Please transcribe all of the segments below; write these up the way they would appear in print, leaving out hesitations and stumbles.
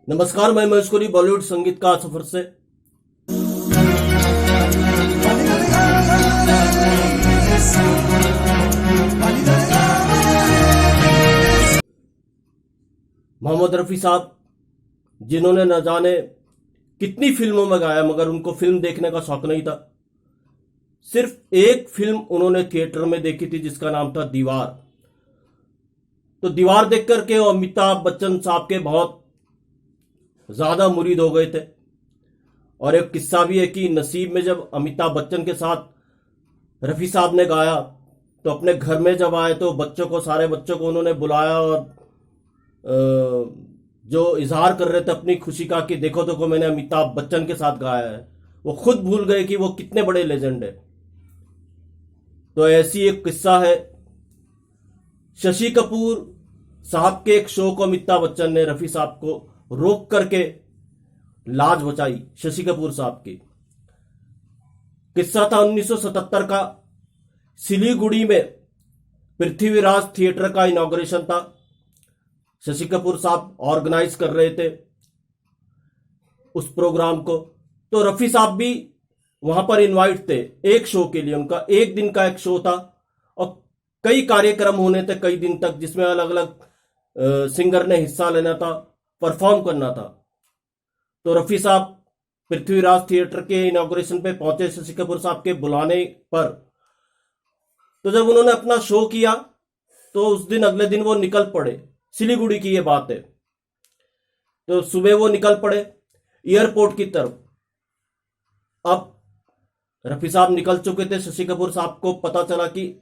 नमस्कार, मैं महेश कोहली बॉलीवुड संगीत का सफर से। मोहम्मद रफी साहब, जिन्होंने न जाने कितनी फिल्मों में गाया, मगर उनको फिल्म देखने का शौक नहीं था। सिर्फ एक फिल्म उन्होंने थिएटर में देखी थी जिसका नाम था दीवार। तो दीवार देख करके वो अमिताभ बच्चन साहब के बहुत ज्यादा मुरीद हो गए थे। और एक किस्सा भी है कि नसीब में जब अमिताभ बच्चन के साथ रफी साहब ने गाया तो अपने घर में जब आए तो सारे बच्चों को उन्होंने बुलाया और जो इजहार कर रहे थे अपनी खुशी का कि देखो देखो मैंने अमिताभ बच्चन के साथ गाया है, वो खुद भूल गए कि वो कितने बड़े लेजेंड है। तो ऐसी एक किस्सा है। शशि कपूर साहब के एक शो को अमिताभ बच्चन ने रफी साहब को रोक करके लाज बचाई। शशि कपूर साहब की किस्सा था 1977 का। सिलीगुड़ी में पृथ्वीराज थिएटर का इनॉग्रेशन था। शशि कपूर साहब ऑर्गेनाइज कर रहे थे उस प्रोग्राम को। तो रफी साहब भी वहां पर इनवाइट थे एक शो के लिए। उनका एक दिन का एक शो था और कई कार्यक्रम होने थे कई दिन तक, जिसमें अलग अलग सिंगर ने हिस्सा लेना था, परफॉर्म करना था। तो रफी साहब पृथ्वीराज थिएटर के इनॉग्रेशन पे पहुंचे शशि कपूर साहब के बुलाने पर। तो जब उन्होंने अपना शो किया तो उस दिन अगले दिन वो निकल पड़े। सिलीगुड़ी की ये बात है। तो सुबह वो निकल पड़े एयरपोर्ट की तरफ। अब रफी साहब निकल चुके थे। शशि कपूर साहब को पता चला कि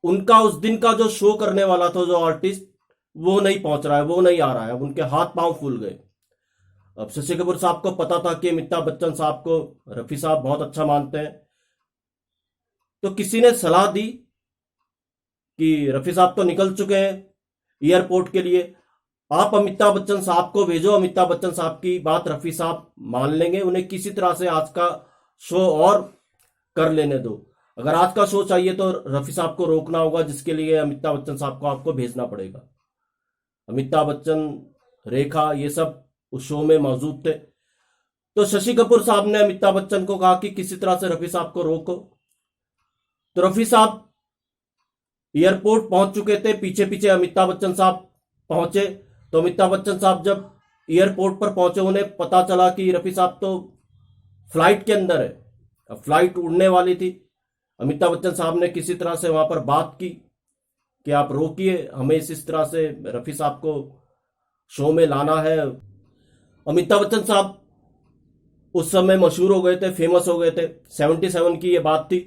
उनका उस दिन का जो शो करने वाला था, जो आर्टिस्ट, वो नहीं पहुंच रहा है, वो नहीं आ रहा है। अब उनके हाथ पांव फूल गए। अब शशि कपूर साहब को पता था कि अमिताभ बच्चन साहब को रफी साहब बहुत अच्छा मानते हैं। तो किसी ने सलाह दी कि रफी साहब तो निकल चुके हैं एयरपोर्ट के लिए, आप अमिताभ बच्चन साहब को भेजो। अमिताभ बच्चन साहब की बात रफी साहब मान लेंगे, उन्हें किसी तरह से आज का शो और कर लेने दो। अगर आज का शो चाहिए तो रफी साहब को रोकना होगा, जिसके लिए अमिताभ बच्चन साहब को आपको भेजना पड़ेगा। अमिताभ बच्चन, रेखा, ये सब उस शो में मौजूद थे। तो शशि कपूर साहब ने अमिताभ बच्चन को कहा कि किसी तरह से रफी साहब को रोको। तो रफी साहब एयरपोर्ट पहुंच चुके थे, पीछे पीछे अमिताभ बच्चन साहब पहुंचे। तो अमिताभ बच्चन साहब जब एयरपोर्ट पर पहुंचे, उन्हें पता चला कि रफी साहब तो फ्लाइट के अंदर है। अब फ्लाइट उड़ने वाली थी। अमिताभ बच्चन साहब ने किसी तरह से वहां पर बात की कि आप रोकिए, हमें इस तरह से रफी साहब को शो में लाना है। अमिताभ बच्चन साहब उस समय मशहूर हो गए थे, फेमस हो गए थे। 77 की ये बात थी।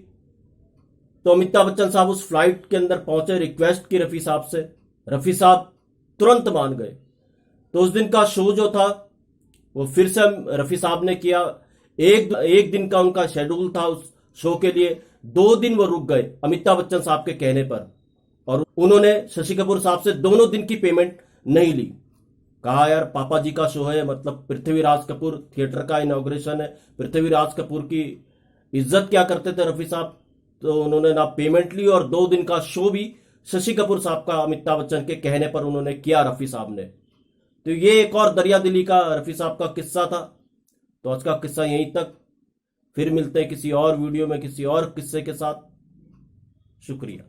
तो अमिताभ बच्चन साहब उस फ्लाइट के अंदर पहुंचे, रिक्वेस्ट की रफी साहब से। रफी साहब तुरंत मान गए। तो उस दिन का शो जो था वो फिर से रफी साहब ने किया। एक दिन का उनका शेड्यूल था उस शो के लिए। 2 दिन वो रुक गए अमिताभ बच्चन साहब के कहने पर, और उन्होंने शशि कपूर साहब से दोनों दिन की पेमेंट नहीं ली। कहा यार, पापा जी का शो है, मतलब पृथ्वीराज कपूर थिएटर का इनॉग्रेशन है, पृथ्वीराज कपूर की इज्जत क्या करते थे रफी साहब। तो उन्होंने ना पेमेंट ली और 2 दिन का शो भी शशि कपूर साहब का अमिताभ बच्चन के कहने पर उन्होंने किया रफी साहब ने। तो ये एक और दरिया दिली का रफी साहब का किस्सा था। तो आज का किस्सा यहीं तक। फिर मिलते हैं किसी और वीडियो में किसी और किस्से के साथ। शुक्रिया।